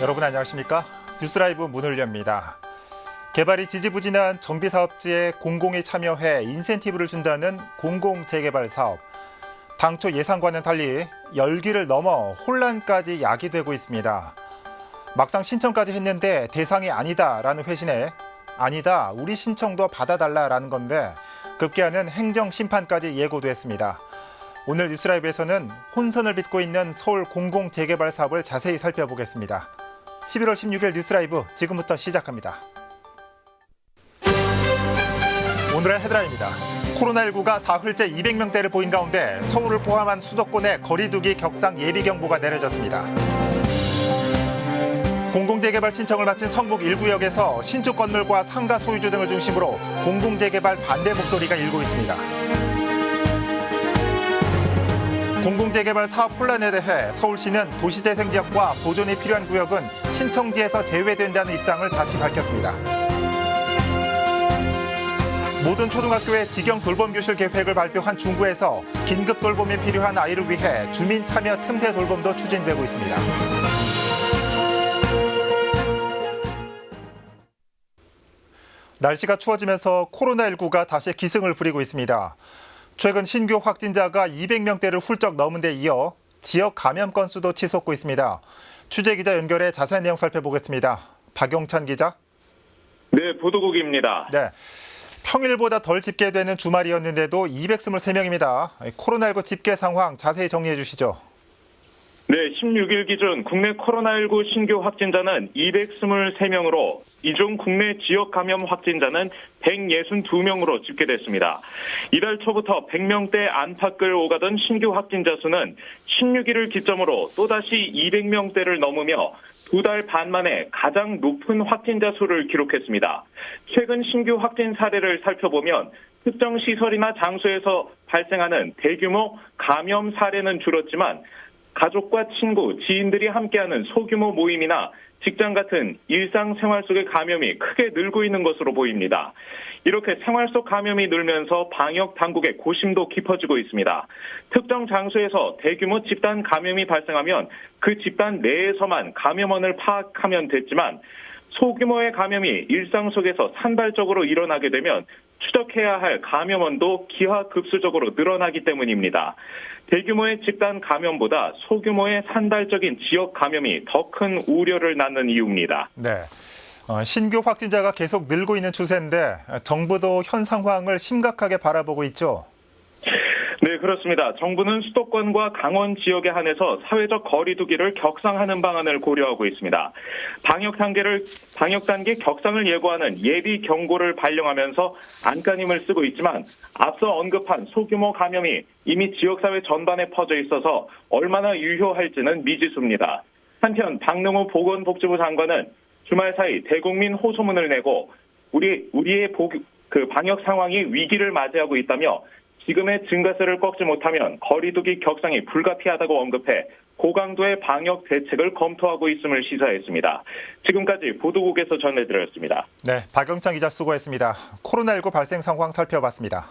여러분 안녕하십니까? 뉴스라이브 문을 엽니다. 개발이 지지부진한 정비사업지에 공공이 참여해 인센티브를 준다는 공공재개발 사업. 당초 예상과는 달리 열기를 넘어 혼란까지 야기되고 있습니다. 막상 신청까지 했는데 대상이 아니다라는 회신에 아니다, 우리 신청도 받아달라라는 건데 급기야는 행정심판까지 예고됐습니다. 오늘 뉴스라이브에서는 혼선을 빚고 있는 서울 공공재개발 사업을 자세히 살펴보겠습니다. 11월 16일 뉴스라이브 지금부터 시작합니다. 오늘의 헤드라인입니다. 코로나19가 사흘째 200명대를 보인 가운데 서울을 포함한 수도권에 거리두기 격상 예비경보가 내려졌습니다. 공공재개발 신청을 마친 성북 1구역에서 신축 건물과 상가 소유주 등을 중심으로 공공재개발 반대 목소리가 일고 있습니다. 공공재개발 사업 혼란에 대해 서울시는 도시재생지역과 보존이 필요한 구역은 신청지에서 제외된다는 입장을 다시 밝혔습니다. 모든 초등학교에 직영 돌봄교실 계획을 발표한 중구에서 긴급 돌봄이 필요한 아이를 위해 주민 참여 틈새 돌봄도 추진되고 있습니다. 날씨가 추워지면서 코로나19가 다시 기승을 부리고 있습니다. 최근 신규 확진자가 200명대를 훌쩍 넘은 데 이어 지역 감염 건수도 치솟고 있습니다. 취재기자 연결해 자세한 내용 살펴보겠습니다. 박영찬 기자. 네, 보도국입니다. 네, 평일보다 덜 집계되는 주말이었는데도 223명입니다. 코로나19 집계 상황 자세히 정리해 주시죠. 네, 16일 기준 국내 코로나19 신규 확진자는 223명으로 이 중 국내 지역 감염 확진자는 162명으로 집계됐습니다. 이달 초부터 100명대 안팎을 오가던 신규 확진자 수는 16일을 기점으로 또다시 200명대를 넘으며 2달 반 만에 가장 높은 확진자 수를 기록했습니다. 최근 신규 확진 사례를 살펴보면 특정 시설이나 장소에서 발생하는 대규모 감염 사례는 줄었지만 가족과 친구, 지인들이 함께하는 소규모 모임이나 직장 같은 일상생활 속의 감염이 크게 늘고 있는 것으로 보입니다. 이렇게 생활 속 감염이 늘면서 방역 당국의 고심도 깊어지고 있습니다. 특정 장소에서 대규모 집단 감염이 발생하면 그 집단 내에서만 감염원을 파악하면 됐지만 소규모의 감염이 일상 속에서 산발적으로 일어나게 되면 추적해야 할 감염원도 기하급수적으로 늘어나기 때문입니다. 대규모의 집단 감염보다 소규모의 산발적인 지역 감염이 더 큰 우려를 낳는 이유입니다. 네, 신규 확진자가 계속 늘고 있는 추세인데 정부도 현 상황을 심각하게 바라보고 있죠. 네, 그렇습니다. 정부는 수도권과 강원 지역에 한해서 사회적 거리 두기를 격상하는 방안을 고려하고 있습니다. 방역 단계 격상을 예고하는 예비 경고를 발령하면서 안간힘을 쓰고 있지만 앞서 언급한 소규모 감염이 이미 지역사회 전반에 퍼져 있어서 얼마나 유효할지는 미지수입니다. 한편 박능호 보건복지부 장관은 주말 사이 대국민 호소문을 내고 우리의 방역 상황이 위기를 맞이하고 있다며 지금의 증가세를 꺾지 못하면 거리두기 격상이 불가피하다고 언급해 고강도의 방역 대책을 검토하고 있음을 시사했습니다. 지금까지 보도국에서 전해드렸습니다. 네, 박영찬 기자 수고했습니다. 코로나19 발생 상황 살펴봤습니다.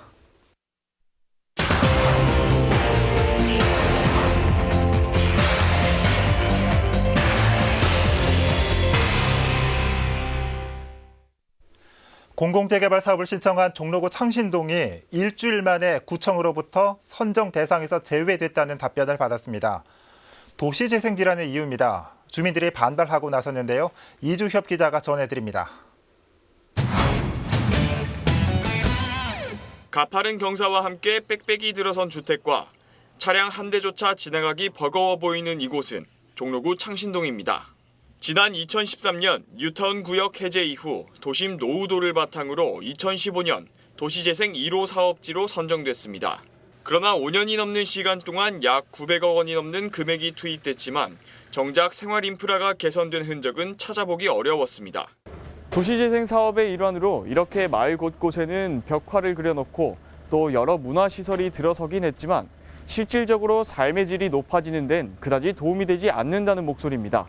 공공재개발 사업을 신청한 종로구 창신동이 일주일 만에 구청으로부터 선정 대상에서 제외됐다는 답변을 받았습니다. 도시재생지라는 이유입니다. 주민들이 반발하고 나섰는데요. 이주협 기자가 전해드립니다. 가파른 경사와 함께 빽빽이 들어선 주택과 차량 한 대조차 지나가기 버거워 보이는 이곳은 종로구 창신동입니다. 지난 2013년 뉴타운 구역 해제 이후 도심 노후도를 바탕으로 2015년 도시재생 1호 사업지로 선정됐습니다. 그러나 5년이 넘는 시간 동안 약 900억 원이 넘는 금액이 투입됐지만 정작 생활 인프라가 개선된 흔적은 찾아보기 어려웠습니다. 도시재생 사업의 일환으로 이렇게 마을 곳곳에는 벽화를 그려놓고 또 여러 문화시설이 들어서긴 했지만 실질적으로 삶의 질이 높아지는 데는 그다지 도움이 되지 않는다는 목소리입니다.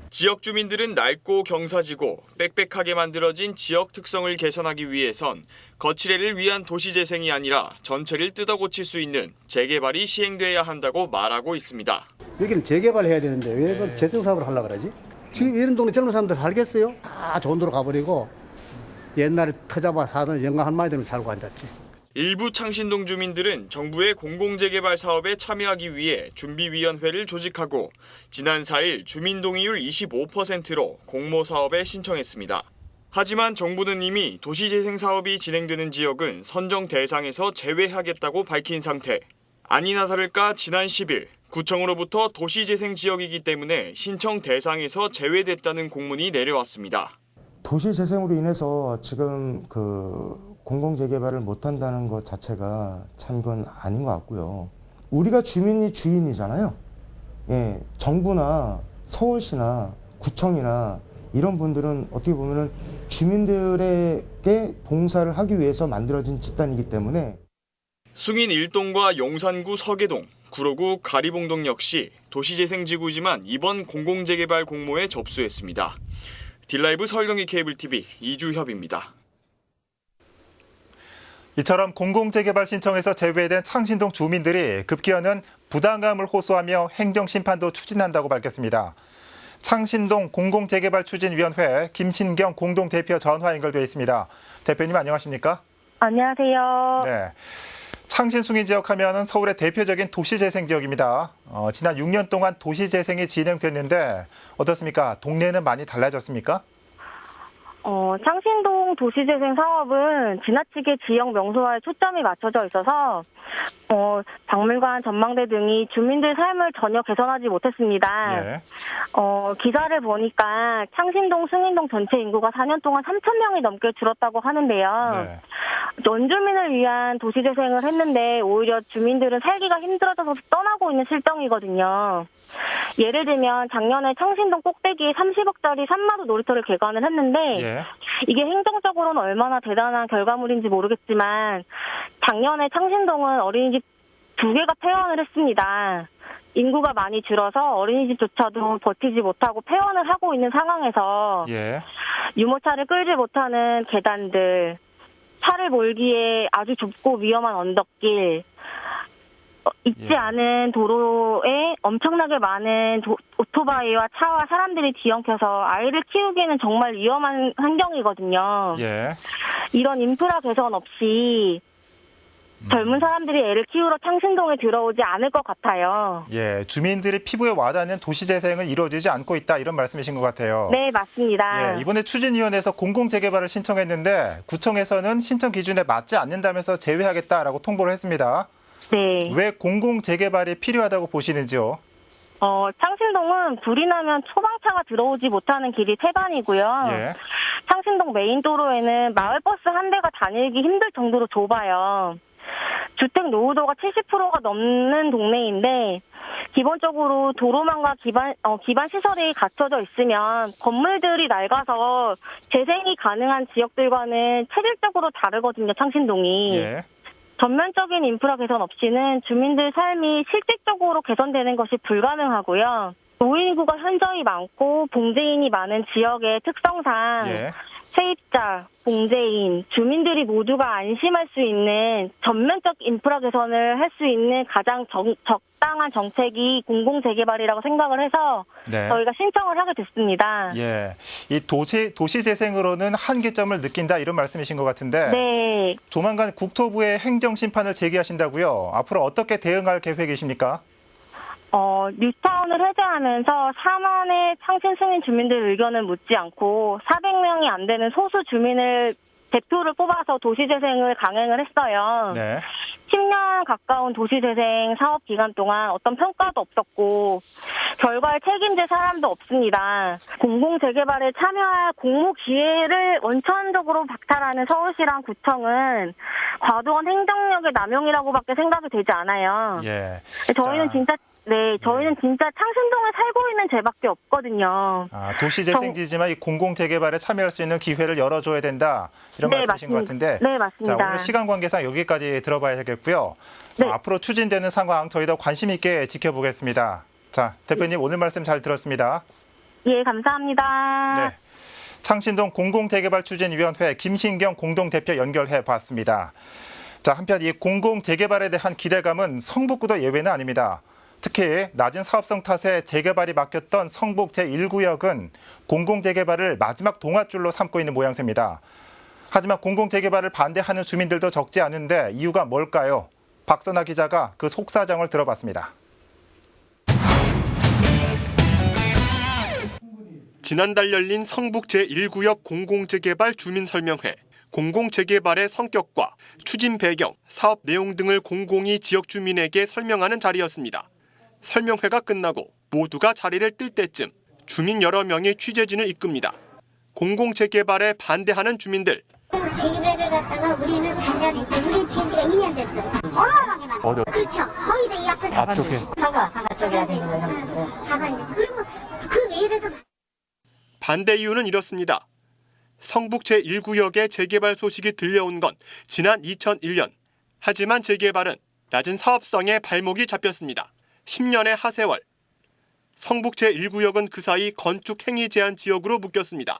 지역 주민들은 낡고 경사지고 빽빽하게 만들어진 지역 특성을 개선하기 위해선 거치레를 위한 도시재생이 아니라 전체를 뜯어고칠 수 있는 재개발이 시행돼야 한다고 말하고 있습니다. 여기는 재개발해야 되는데 왜 재생 사업을 하려고 그러지? 지금 이런 동네 젊은 사람들 살겠어요? 다 좋은 데로 가버리고 옛날에 터잡아 사던 영감 한 마리 되면 살고 앉았지. 일부 창신동 주민들은 정부의 공공재개발 사업에 참여하기 위해 준비위원회를 조직하고 지난 4일 주민동의율 25%로 공모사업에 신청했습니다. 하지만 정부는 이미 도시재생 사업이 진행되는 지역은 선정 대상에서 제외하겠다고 밝힌 상태. 아니나 다를까 지난 10일 구청으로부터 도시재생 지역이기 때문에 신청 대상에서 제외됐다는 공문이 내려왔습니다. 도시재생으로 인해서 지금 공공재개발을 못한다는 것 자체가 참 이건 아닌 것 같고요. 우리가 주민이 주인이잖아요. 예, 정부나 서울시나 구청이나 이런 분들은 어떻게 보면은 주민들에게 봉사를 하기 위해서 만들어진 집단이기 때문에 숭인 1동과 용산구 서계동, 구로구 가리봉동 역시 도시재생지구지만 이번 공공재개발 공모에 접수했습니다. 딜라이브 서울경기 케이블TV 이주협입니다. 이처럼 공공재개발 신청에서 제외된 창신동 주민들이 급기야는 부당함을 호소하며 행정심판도 추진한다고 밝혔습니다. 창신동 공공재개발추진위원회 김신경 공동대표 전화 연결돼 있습니다. 대표님 안녕하십니까? 안녕하세요. 네. 창신 숭인 지역 하면은 서울의 대표적인 도시재생 지역입니다. 지난 6년 동안 도시재생이 진행됐는데 어떻습니까? 동네는 많이 달라졌습니까? 창신동 도시재생 사업은 지나치게 지역 명소화에 초점이 맞춰져 있어서 박물관, 전망대 등이 주민들 삶을 전혀 개선하지 못했습니다. 예. 기사를 보니까 창신동, 숭인동 전체 인구가 4년 동안 3,000명이 넘게 줄었다고 하는데요. 네. 원주민을 위한 도시재생을 했는데 오히려 주민들은 살기가 힘들어져서 떠나고 있는 실정이거든요. 예를 들면 작년에 창신동 꼭대기에 30억짜리 산마루 놀이터를 개관을 했는데 예. 이게 행정적으로는 얼마나 대단한 결과물인지 모르겠지만 작년에 창신동은 어린이집 2개가 폐원을 했습니다. 인구가 많이 줄어서 어린이집조차도 버티지 못하고 폐원을 하고 있는 상황에서 예. 유모차를 끌지 못하는 계단들, 차를 몰기에 아주 좁고 위험한 언덕길, 있지 예. 않은 도로에 엄청나게 많은 오토바이와 차와 사람들이 뒤엉켜서 아이를 키우기에는 정말 위험한 환경이거든요. 예. 이런 인프라 개선 없이 젊은 사람들이 애를 키우러 창신동에 들어오지 않을 것 같아요. 예. 주민들의 피부에 와닿는 도시재생은 이루어지지 않고 있다 이런 말씀이신 것 같아요. 네, 맞습니다. 예. 이번에 추진위원회에서 공공재개발을 신청했는데 구청에서는 신청 기준에 맞지 않는다면서 제외하겠다라고 통보를 했습니다. 네. 왜 공공재개발이 필요하다고 보시는지요? 창신동은 불이 나면 소방차가 들어오지 못하는 길이 3단이고요. 예. 창신동 메인 도로에는 마을버스 한 대가 다니기 힘들 정도로 좁아요. 주택 노후도가 70%가 넘는 동네인데 기본적으로 도로망과 기반 시설이 갖춰져 있으면 건물들이 낡아서 재생이 가능한 지역들과는 체질적으로 다르거든요. 창신동이. 예. 전면적인 인프라 개선 없이는 주민들 삶이 실질적으로 개선되는 것이 불가능하고요. 노인 인구가 현저히 많고 봉제인이 많은 지역의 특성상 예. 세입자, 봉제인, 주민들이 모두가 안심할 수 있는 전면적 인프라 개선을 할 수 있는 가장 적당한 정책이 공공재개발이라고 생각을 해서 네. 저희가 신청을 하게 됐습니다. 예. 이 도시재생으로는 한계점을 느낀다 이런 말씀이신 것 같은데 네. 조만간 국토부에 행정심판을 제기하신다고요. 앞으로 어떻게 대응할 계획이십니까? 뉴타운을 해제하면서 4만의 창신 승인 주민들 의견을 묻지 않고 400명이 안 되는 소수 주민을 대표를 뽑아서 도시재생을 강행을 했어요. 네. 10년 가까운 도시재생 사업 기간 동안 어떤 평가도 없었고 결과에 책임질 사람도 없습니다. 공공재개발에 참여할 공모 기회를 원천적으로 박탈하는 서울시랑 구청은 과도한 행정력의 남용이라고밖에 생각이 되지 않아요. 예. 저희는 자. 진짜 창신동에 살고 있는 죄밖에 없거든요. 도시재생지지만 이 공공재개발에 참여할 수 있는 기회를 열어줘야 된다 이런 네, 말씀이신 것 같은데. 네, 맞습니다. 자, 오늘 시간 관계상 여기까지 들어봐야겠고요. 네. 앞으로 추진되는 상황 저희도 관심 있게 지켜보겠습니다. 자, 대표님 오늘 말씀 잘 들었습니다. 예, 감사합니다. 네. 창신동 공공재개발추진위원회 김신경 공동대표 연결해 봤습니다. 자, 한편 이 공공재개발에 대한 기대감은 성북구도 예외는 아닙니다. 특히 낮은 사업성 탓에 재개발이 막혔던 성북 제1구역은 공공재개발을 마지막 동아줄로 삼고 있는 모양새입니다. 하지만 공공재개발을 반대하는 주민들도 적지 않은데 이유가 뭘까요? 박선아 기자가 그 속사정을 들어봤습니다. 지난달 열린 성북 제1구역 공공재개발 주민설명회. 공공재개발의 성격과 추진 배경, 사업 내용 등을 공공이 지역 주민에게 설명하는 자리였습니다. 설명회가 끝나고 모두가 자리를 뜰 때쯤 주민 여러 명이 취재진을 이끕니다. 공공재개발에 반대하는 주민들. 재개발을 갖다가 우리는 반대하는 게 우리는 지은 지가 2년 됐어요. 어마어마하게 많아요. 그렇죠. 거기서 이 앞쪽에. 상가 쪽이라든지 이런 것들. 가만히. 그리고 그 외에도 반대 이유는 이렇습니다. 성북 제1구역의 재개발 소식이 들려온 건 지난 2001년. 하지만 재개발은 낮은 사업성에 발목이 잡혔습니다. 10년의 하세월. 성북 제1구역은 그 사이 건축 행위 제한 지역으로 묶였습니다.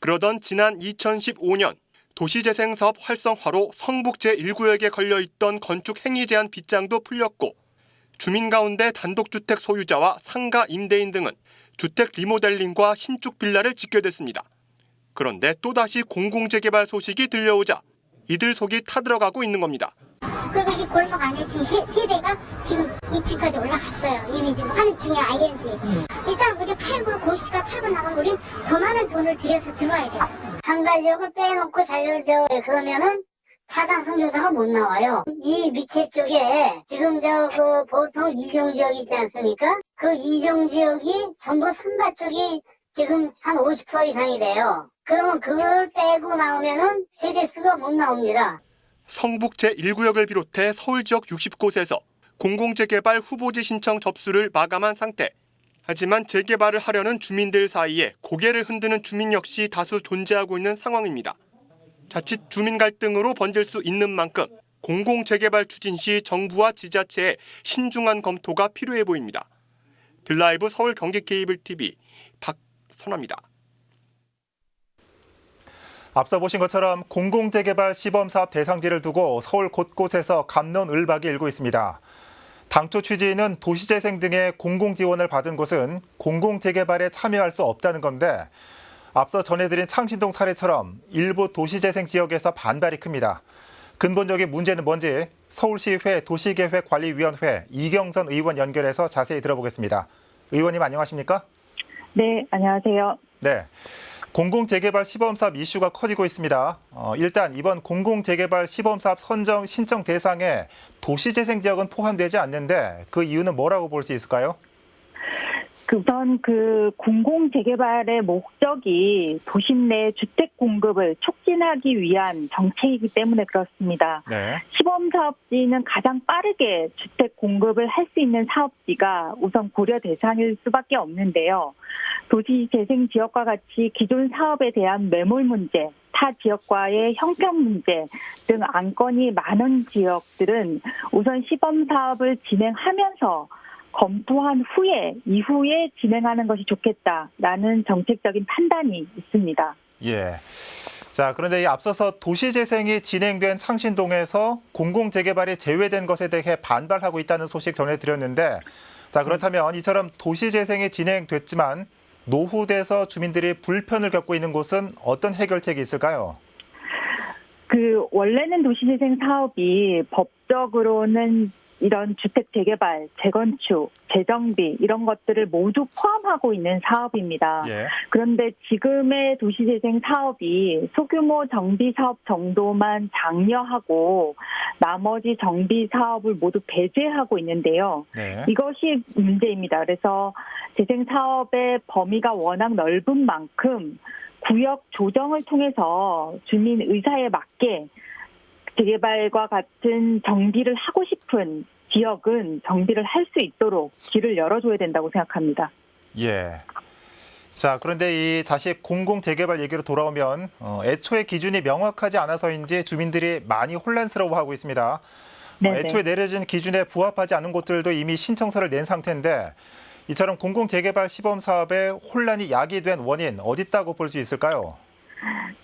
그러던 지난 2015년 도시재생사업 활성화로 성북 제1구역에 걸려있던 건축 행위 제한 빗장도 풀렸고 주민 가운데 단독주택 소유자와 상가 임대인 등은 주택 리모델링과 신축 빌라를 짓게 됐습니다. 그런데 또다시 공공재개발 소식이 들려오자 이들 속이 타들어가고 있는 겁니다. 그리고 이 골목 안에 지금 세대가 지금 2층까지 올라갔어요. 이미 지금 하는 중에 ING. 일단 우리 팔고 고시가 팔고 나가면 우리 더 많은 돈을 들여서 들어와야 돼요. 상가 지역을 빼놓고 살려줘. 그러면은 타당 성조사가 못 나와요. 이 밑에 쪽에 지금 그 보통 이종 지역이 있지 않습니까? 그 이종 지역이 전부 선발 쪽이 지금 한 50% 이상이 돼요. 그러면 그걸 빼고 나오면은 세대수가 못 나옵니다. 성북 제1구역을 비롯해 서울 지역 60곳에서 공공재개발 후보지 신청 접수를 마감한 상태. 하지만 재개발을 하려는 주민들 사이에 고개를 흔드는 주민 역시 다수 존재하고 있는 상황입니다. 자칫 주민 갈등으로 번질 수 있는 만큼 공공재개발 추진 시 정부와 지자체의 신중한 검토가 필요해 보입니다. 들라이브 서울 경기 케이블 TV 박선아입니다. 앞서 보신 것처럼 공공재개발 시범사업 대상지를 두고 서울 곳곳에서 갑론을박이 일고 있습니다. 당초 취지는 도시재생 등의 공공지원을 받은 곳은 공공재개발에 참여할 수 없다는 건데 앞서 전해드린 창신동 사례처럼 일부 도시재생 지역에서 반발이 큽니다. 근본적인 문제는 뭔지 서울시회 도시계획관리위원회 이경선 의원 연결해서 자세히 들어보겠습니다. 의원님 안녕하십니까? 네, 안녕하세요. 네. 공공재개발 시범사업 이슈가 커지고 있습니다. 일단 이번 공공재개발 시범사업 선정 신청 대상에 도시재생 지역은 포함되지 않는데 그 이유는 뭐라고 볼 수 있을까요? 우선 공공재개발의 목적이 도심 내 주택 공급을 촉진하기 위한 정책이기 때문에 그렇습니다. 네. 시범사업지는 가장 빠르게 주택 공급을 할 수 있는 사업지가 우선 고려 대상일 수밖에 없는데요. 도시재생 지역과 같이 기존 사업에 대한 매몰 문제, 타 지역과의 형평 문제 등 안건이 많은 지역들은 우선 시범사업을 진행하면서 검토한 이후에 진행하는 것이 좋겠다라는 정책적인 판단이 있습니다. 예. 자, 그런데 앞서서 도시재생이 진행된 창신동에서 공공재개발이 제외된 것에 대해 반발하고 있다는 소식 전해드렸는데 자, 그렇다면 이처럼 도시재생이 진행됐지만 노후돼서 주민들이 불편을 겪고 있는 곳은 어떤 해결책이 있을까요? 원래는 도시재생 사업이 법적으로는 이런 주택 재개발, 재건축, 재정비 이런 것들을 모두 포함하고 있는 사업입니다. 예. 그런데 지금의 도시재생 사업이 소규모 정비 사업 정도만 장려하고 나머지 정비 사업을 모두 배제하고 있는데요. 네. 이것이 문제입니다. 그래서 재생 사업의 범위가 워낙 넓은 만큼 구역 조정을 통해서 주민 의사에 맞게 재개발과 같은 정비를 하고 싶은 지역은 정비를 할 수 있도록 길을 열어줘야 된다고 생각합니다. 예. 자, 그런데 다시 공공재개발 얘기로 돌아오면 애초에 기준이 명확하지 않아서인지 주민들이 많이 혼란스러워하고 있습니다. 애초에 내려진 기준에 부합하지 않은 곳들도 이미 신청서를 낸 상태인데 이처럼 공공재개발 시범사업에 혼란이 야기된 원인 어디 있다고 볼 수 있을까요?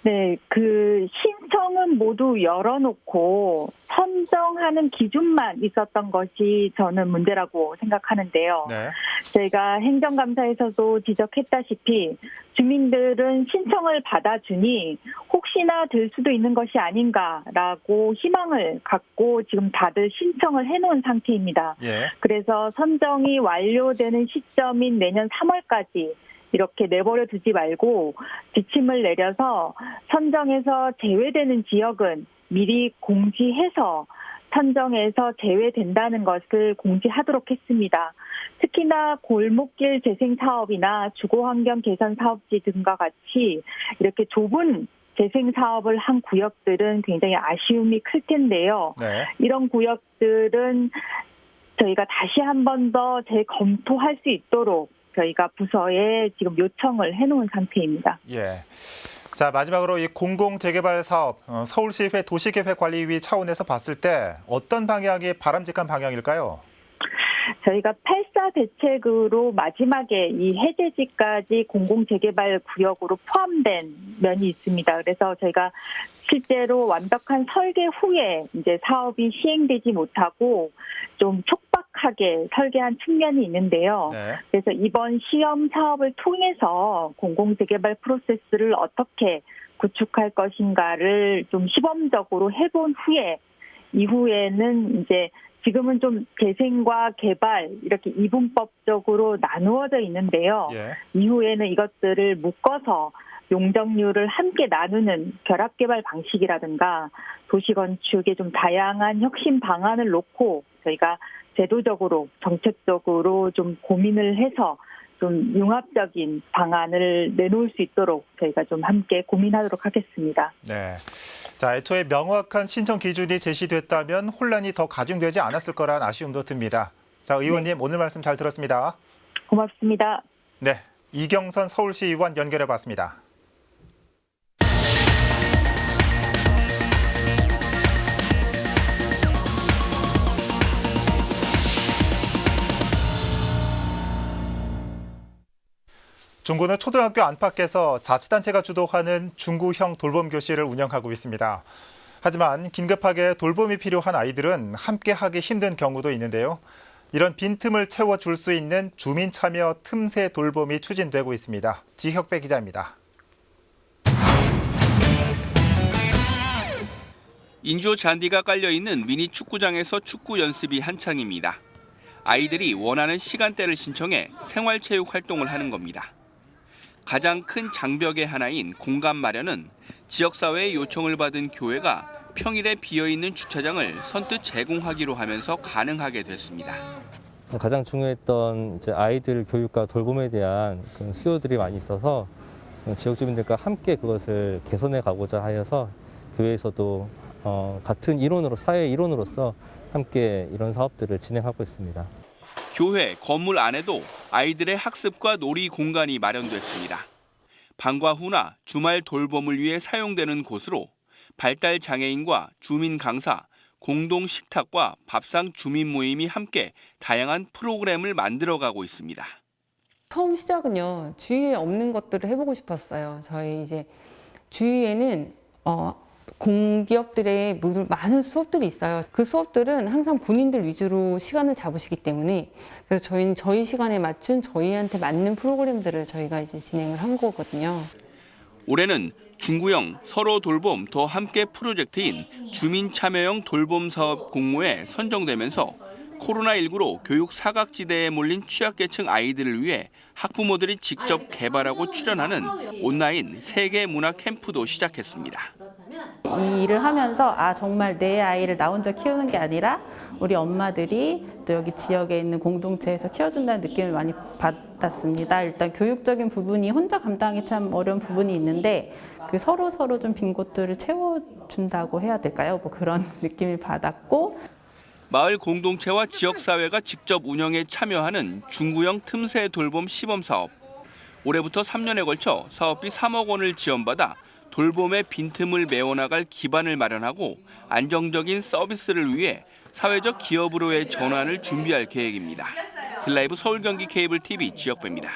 네, 그 신청은 모두 열어놓고 선정하는 기준만 있었던 것이 저는 문제라고 생각하는데요. 네. 저희가 행정감사에서도 지적했다시피 주민들은 신청을 받아주니 혹시나 될 수도 있는 것이 아닌가라고 희망을 갖고 지금 다들 신청을 해놓은 상태입니다. 예. 그래서 선정이 완료되는 시점인 내년 3월까지 이렇게 내버려 두지 말고 지침을 내려서 선정에서 제외되는 지역은 미리 공지해서 선정에서 제외된다는 것을 공지하도록 했습니다. 특히나 골목길 재생 사업이나 주거환경 개선 사업지 등과 같이 이렇게 좁은 재생 사업을 한 구역들은 굉장히 아쉬움이 클 텐데요. 네. 이런 구역들은 저희가 다시 한 번 더 재검토할 수 있도록 저희가 부서에 지금 요청을 해놓은 상태입니다. 예. 자, 마지막으로 이 공공재개발 사업, 서울시의회 도시계획관리위 차원에서 봤을 때 어떤 방향이 바람직한 방향일까요? 저희가 8.4 대책으로 마지막에 이 해제지까지 공공재개발 구역으로 포함된 면이 있습니다. 그래서 저희가 실제로 완벽한 설계 후에 이제 사업이 시행되지 못하고 좀 촉박하게 설계한 측면이 있는데요. 네. 그래서 이번 시험 사업을 통해서 공공재개발 프로세스를 어떻게 구축할 것인가를 좀 시범적으로 해본 후에 이후에는 이제 지금은 좀 재생과 개발 이렇게 이분법적으로 나누어져 있는데요. 예. 이후에는 이것들을 묶어서 용적률을 함께 나누는 결합개발 방식이라든가 도시건축의 좀 다양한 혁신 방안을 놓고 저희가 제도적으로 정책적으로 좀 고민을 해서 좀 융합적인 방안을 내놓을 수 있도록 저희가 좀 함께 고민하도록 하겠습니다. 네. 자, 애초에 명확한 신청 기준이 제시됐다면 혼란이 더 가중되지 않았을 거란 아쉬움도 듭니다. 자, 의원님 오늘 말씀 잘 들었습니다. 고맙습니다. 네. 이경선 서울시 의원 연결해 봤습니다. 중구는 초등학교 안팎에서 자치단체가 주도하는 중구형 돌봄교실을 운영하고 있습니다. 하지만 긴급하게 돌봄이 필요한 아이들은 함께하기 힘든 경우도 있는데요. 이런 빈틈을 채워줄 수 있는 주민 참여 틈새 돌봄이 추진되고 있습니다. 지혁배 기자입니다. 인조 잔디가 깔려있는 미니 축구장에서 축구 연습이 한창입니다. 아이들이 원하는 시간대를 신청해 생활체육 활동을 하는 겁니다. 가장 큰 장벽의 하나인 공간 마련은 지역사회의 요청을 받은 교회가 평일에 비어있는 주차장을 선뜻 제공하기로 하면서 가능하게 됐습니다. 가장 중요했던 이제 아이들 교육과 돌봄에 대한 그런 수요들이 많이 있어서 지역 주민들과 함께 그것을 개선해 가고자 하여서 교회에서도 같은 일원으로 사회 일원으로서 함께 이런 사업들을 진행하고 있습니다. 교회 건물 안에도 아이들의 학습과 놀이 공간이 마련됐습니다. 방과 후나 주말 돌봄을 위해 사용되는 곳으로 발달 장애인과 주민 강사, 공동 식탁과 밥상 주민 모임이 함께 다양한 프로그램을 만들어가고 있습니다. 처음 시작은요, 주위에 없는 것들을 해보고 싶었어요. 저희 이제 주위에는 공기업들의 많은 수업들이 있어요. 그 수업들은 항상 본인들 위주로 시간을 잡으시기 때문에 그래서 저희는 저희 시간에 맞춘 저희한테 맞는 프로그램들을 저희가 이제 진행을 한 거거든요. 올해는 중구형 서로 돌봄 더 함께 프로젝트인 주민 참여형 돌봄 사업 공모에 선정되면서 코로나19로 교육 사각지대에 몰린 취약계층 아이들을 위해 학부모들이 직접 개발하고 출연하는 온라인 세계 문화 캠프도 시작했습니다. 이 일을 하면서 정말 내 아이를 나 혼자 키우는 게 아니라 우리 엄마들이 또 여기 지역에 있는 공동체에서 키워준다는 느낌을 많이 받았습니다. 일단 교육적인 부분이 혼자 감당하기 참 어려운 부분이 있는데 그 서로 좀 빈 곳들을 채워준다고 해야 될까요? 뭐 그런 느낌을 받았고 마을 공동체와 지역사회가 직접 운영에 참여하는 중구형 틈새 돌봄 시범사업. 올해부터 3년에 걸쳐 사업비 3억 원을 지원받아 돌봄의 빈틈을 메워나갈 기반을 마련하고 안정적인 서비스를 위해 사회적 기업으로의 전환을 준비할 계획입니다. 들라이브 서울 경기 케이블 TV 지역배입니다.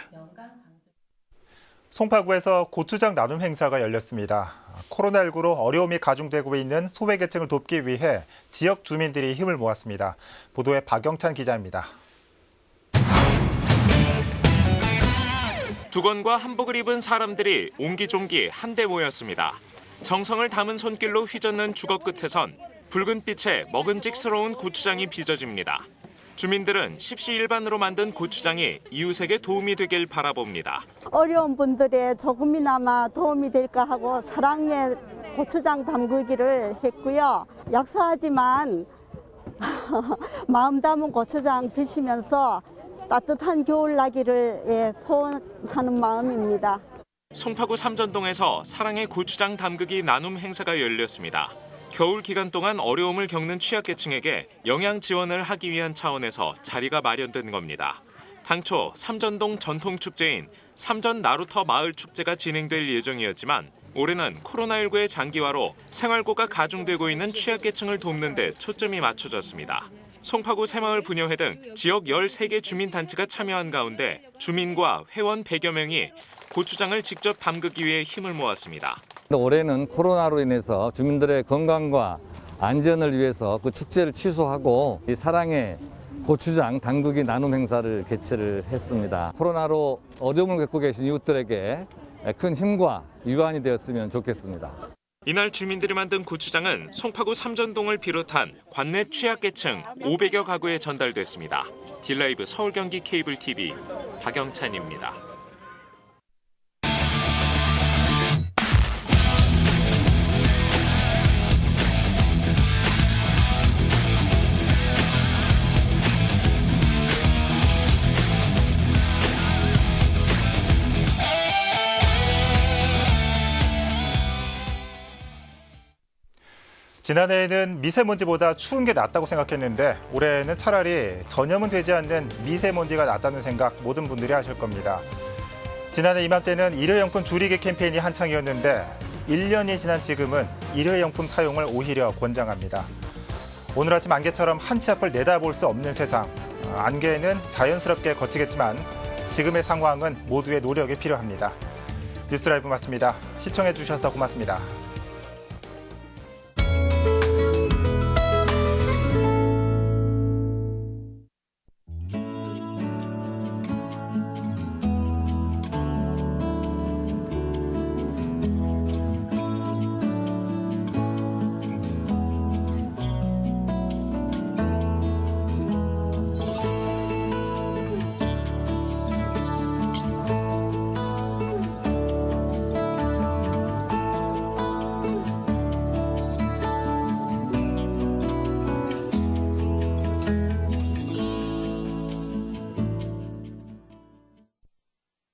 송파구에서 고추장 나눔 행사가 열렸습니다. 코로나19로 어려움이 가중되고 있는 소외계층을 돕기 위해 지역 주민들이 힘을 모았습니다. 보도에 박영찬 기자입니다. 두건과 한복을 입은 사람들이 옹기종기 한데 모였습니다. 정성을 담은 손길로 휘젓는 주거 끝에선 붉은 빛에 먹음직스러운 고추장이 빚어집니다. 주민들은 십시일반으로 만든 고추장이 이웃에게 도움이 되길 바라봅니다. 어려운 분들의 조금이나마 도움이 될까 하고 사랑의 고추장 담그기를 했고요. 약사하지만 마음 담은 고추장 드시면서 따뜻한 겨울 나기를 소원하는 마음입니다. 송파구 삼전동에서 사랑의 고추장 담그기 나눔 행사가 열렸습니다. 겨울 기간 동안 어려움을 겪는 취약계층에게 영양 지원을 하기 위한 차원에서 자리가 마련된 겁니다. 당초 삼전동 전통축제인 삼전 나루터 마을 축제가 진행될 예정이었지만 올해는 코로나19의 장기화로 생활고가 가중되고 있는 취약계층을 돕는 데 초점이 맞춰졌습니다. 송파구 새마을 부녀회 등 지역 13개 주민단체가 참여한 가운데 주민과 회원 100여 명이 고추장을 직접 담그기 위해 힘을 모았습니다. 올해는 코로나로 인해서 주민들의 건강과 안전을 위해서 그 축제를 취소하고 이 사랑의 고추장 담그기 나눔 행사를 개최를 했습니다. 코로나로 어려움을 겪고 계신 이웃들에게 큰 힘과 위안이 되었으면 좋겠습니다. 이날 주민들이 만든 고추장은 송파구 삼전동을 비롯한 관내 취약계층 500여 가구에 전달됐습니다. 딜라이브 서울 경기 케이블 TV 박영찬입니다. 지난해에는 미세먼지보다 추운 게 낫다고 생각했는데 올해는 차라리 전염은 되지 않는 미세먼지가 낫다는 생각 모든 분들이 하실 겁니다. 지난해 이맘때는 일회용품 줄이기 캠페인이 한창이었는데 1년이 지난 지금은 일회용품 사용을 오히려 권장합니다. 오늘 아침 안개처럼 한 치 앞을 내다볼 수 없는 세상. 안개는 자연스럽게 거치겠지만 지금의 상황은 모두의 노력이 필요합니다. 뉴스라이브 마칩니다. 시청해 주셔서 고맙습니다.